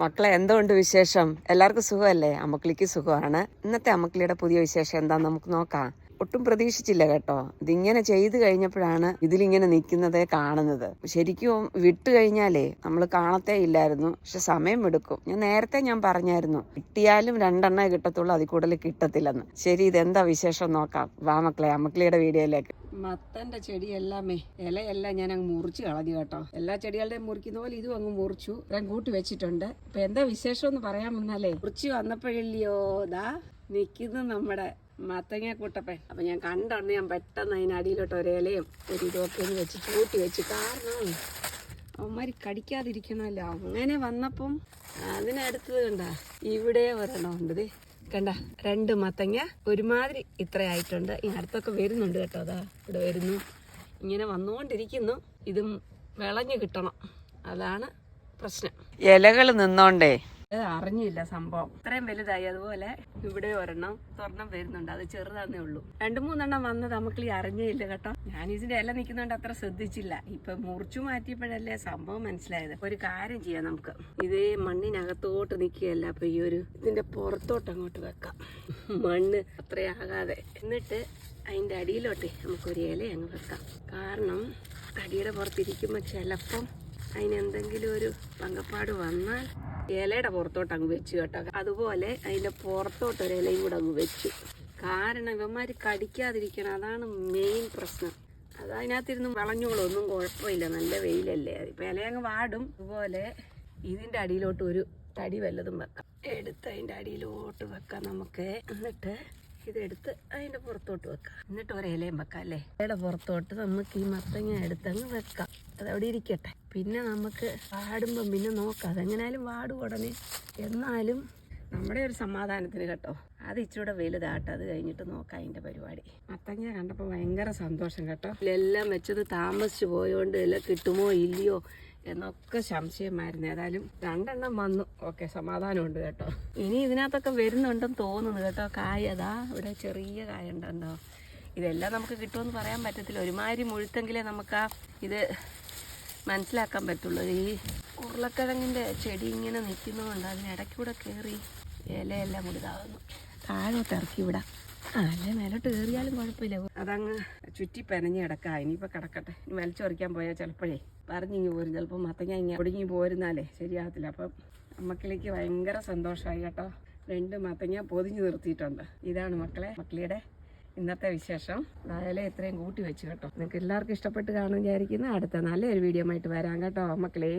മക്കളെ, എന്തുകൊണ്ട് വിശേഷം? എല്ലാവർക്കും സുഖമല്ലേ? അമ്മക്കിളിക്ക് സുഖമാണ്. ഇന്നത്തെ അമ്മക്കിളിയുടെ പുതിയ വിശേഷം എന്താന്ന് നമുക്ക് നോക്കാം. ഒട്ടും പ്രതീക്ഷിച്ചില്ല കേട്ടോ. ഇതിങ്ങനെ ചെയ്തു കഴിഞ്ഞപ്പോഴാണ് ഇതിലിങ്ങനെ നിൽക്കുന്നതേ കാണുന്നത്. ശരിക്കും വിട്ട് കഴിഞ്ഞാലേ നമ്മൾ കാണത്തേ ഇല്ലായിരുന്നു. പക്ഷെ സമയം എടുക്കും. നേരത്തെ ഞാൻ പറഞ്ഞായിരുന്നു, കിട്ടിയാലും 2 എണ്ണേ കിട്ടത്തുള്ളൂ, അതിൽ കൂടുതൽ കിട്ടത്തില്ലെന്ന്. ശരി, ഇതെന്താ വിശേഷം നോക്കാം. വാ മക്കളെ, അമ്മക്കിളിയുടെ വീഡിയോയിലേക്ക്. മത്തന്റെ ചെടിയെല്ലാമേ ഇലയെല്ലാം ഞാൻ അങ്ങ് മുറിച്ച് കളഞ്ഞു കേട്ടോ. എല്ലാ ചെടികളുടെയും മുറിക്കുന്ന പോലെ ഇതും അങ്ങ് മുറിച്ചു. ഞാൻ കൂട്ടി വെച്ചിട്ടുണ്ട്. ഇപ്പൊ എന്താ വിശേഷം എന്ന് പറയാൻ വന്നാലേ, മുറിച്ച് വന്നപ്പോഴില്ലയോ ദാ നിൽക്കുന്നു നമ്മുടെ മത്തങ്ങ കൂട്ടപ്പൻ. അപ്പൊ ഞാൻ കണ്ടോണ്ട് ഞാൻ പെട്ടെന്ന് അതിനടിയിലോട്ട് ഒരേലയും ഒരു ഇതൊക്കെ ഒന്ന് വെച്ച് കൂട്ടി വെച്ചു. കാരണം അവന്മാര് കടിക്കാതിരിക്കണമല്ലോ. അങ്ങനെ വന്നപ്പം അതിനടുത്തത് കണ്ട ഇവിടെ ഒരെണ്ണം ഉണ്ട്. കണ്ട 2 മത്തങ്ങ ഒരുമാതിരി ഇത്രയായിട്ടുണ്ട്. ഈ അടുത്തൊക്കെ വരുന്നുണ്ട് കേട്ടോ. അതാ ഇവിടെ വരുന്നു, ഇങ്ങനെ വന്നുകൊണ്ടിരിക്കുന്നു. ഇതും വിളഞ്ഞു കിട്ടണം, അതാണ് പ്രശ്നം. ഇലകൾ നിന്നോണ്ടേ അറിഞ്ഞില്ല സംഭവം ഇത്രയും വലുതായി. അതുപോലെ ഇവിടെ ഒരെണ്ണം വരുന്നുണ്ട്. അത് ചെറുതാന്നേ ഉള്ളൂ. 2-3 എണ്ണം വന്നത് നമുക്ക് അറിഞ്ഞേ ഇല്ല കേട്ടോ. ഞാൻ ഇതിന്റെ ഇല നിൽക്കുന്നോണ്ട് അത്ര ശ്രദ്ധിച്ചില്ല. ഇപ്പൊ മുറിച്ചു മാറ്റിയപ്പോഴല്ലേ സംഭവം മനസ്സിലായത്. ഒരു കാര്യം ചെയ്യാം, നമുക്ക് ഇതേ മണ്ണിനകത്തോട്ട് നിൽക്കുകയല്ല, അപ്പൊ ഈ ഒരു ഇതിന്റെ പുറത്തോട്ട് അങ്ങോട്ട് വെക്കാം, മണ്ണ് അത്രയാകാതെ. എന്നിട്ട് അതിന്റെ അടിയിലോട്ട് നമുക്കൊരു ഇല അങ്ങ് വെക്കാം. കാരണം അടിയുടെ പുറത്തിരിക്കുമ്പോ ചിലപ്പം അതിനെന്തെങ്കിലും ഒരു പങ്കപ്പാട് വന്നാൽ ഇലയുടെ പുറത്തോട്ട് അങ്ങ് വെച്ചു കേട്ടോ. അതുപോലെ അതിന്റെ പുറത്തോട്ട് ഒരു ഇലയും കൂടെ അങ്ങ് വെച്ചു. കാരണം ഇവന്മാര് കടിക്കാതിരിക്കണം, അതാണ് മെയിൻ പ്രശ്നം. അത് അതിനകത്തിരുന്ന് വളഞ്ഞോളും, ഒന്നും കുഴപ്പമില്ല, നല്ല വെയിലല്ലേ. ഇപ്പൊ ഇലയങ്ങ് വാടും. അതുപോലെ ഇതിന്റെ അടിയിലോട്ട് ഒരു തടി വല്ലതും വെക്കാം. എടുത്ത് അതിന്റെ അടിയിലോട്ട് വെക്കാം നമുക്ക്. എന്നിട്ട് ഇതെടുത്ത് അതിന്റെ പുറത്തോട്ട് വെക്കാം. എന്നിട്ട് ഒരിലയും വെക്കാം അല്ലേ. ഇലയുടെ പുറത്തോട്ട് നമുക്ക് ഈ മത്തങ്ങ എടുത്തങ്ങ് വെക്കാം. അതവിടെ ഇരിക്കട്ടെ. പിന്നെ നമുക്ക് വാടുമ്പം പിന്നെ നോക്കാം. അതെങ്ങനായാലും വാടും ഉടനെ. എന്നാലും നമ്മുടെ ഒരു സമാധാനത്തിന് കേട്ടോ, അത് ഇച്ചിരൂടെ വലുതാട്ടോ. അത് കഴിഞ്ഞിട്ട് നോക്കാം അതിന്റെ പരിപാടി. മത്തങ്ങ കണ്ടപ്പോൾ ഭയങ്കര സന്തോഷം കേട്ടോ. ഇതെല്ലാം വെച്ചത് താമസിച്ചു പോയോണ്ട് എല്ലാം കിട്ടുമോ ഇല്ലയോ എന്നൊക്കെ സംശയമായിരുന്നു. ഏതായാലും 2 എണ്ണം വന്നു. ഓക്കെ, സമാധാനമുണ്ട് കേട്ടോ. ഇനി ഇതിനകത്തൊക്കെ വരുന്നുണ്ടെന്ന് തോന്നുന്നു കേട്ടോ. കായ അതാ ഇവിടെ ചെറിയ കായ ഉണ്ടോ. ഇതെല്ലാം നമുക്ക് കിട്ടുമെന്ന് പറയാൻ പറ്റത്തില്ല. ഒരുമാതിരി മുഴുത്തെങ്കിലേ നമുക്ക് ഇത് മനസ്സിലാക്കാൻ പറ്റുള്ളൂ. ഈ ഉരുളക്കിഴങ്ങിൻ്റെ ചെടി ഇങ്ങനെ നിൽക്കുന്നതുകൊണ്ട് അതിനിടയ്ക്കൂടെ കയറി ഇലയെല്ലാം കൂടി ഇതാകുന്നു. താഴോട്ട് ഇറക്കി വിടാം. അല്ലേ മേലോട്ട് കയറിയാലും കുഴപ്പമില്ല. അതങ്ങ് ചുറ്റി പെനഞ്ഞ് കിടക്കാം. ഇനിയിപ്പോൾ കിടക്കട്ടെ. ഇനി വലിച്ചു പറിക്കാൻ പോയാൽ ചിലപ്പോഴേ പറഞ്ഞിങ്ങി പോരും. ചിലപ്പോൾ മത്തങ്ങ ഇങ്ങനെ ഒടുങ്ങി പോരുന്നാലേ ശരിയാകത്തില്ല. അപ്പം അമ്മക്കിളിക്ക് ഭയങ്കര സന്തോഷമായി കേട്ടോ. 2 മത്തങ്ങ പൊതിഞ്ഞ് നിർത്തിയിട്ടുണ്ട്. ഇതാണ് മക്കളിയുടെ ഇന്നത്തെ വിശേഷം. ഇല ഇത്രയും കൂട്ടി വെച്ചു കേട്ടോ. നിങ്ങൾക്ക് എല്ലാവർക്കും ഇഷ്ടപ്പെട്ട് കാണുമെന്ന് വിചാരിക്കുന്നു. അടുത്ത നല്ലൊരു വീഡിയോ ആയിട്ട് വരാം കേട്ടോ മക്കളെ.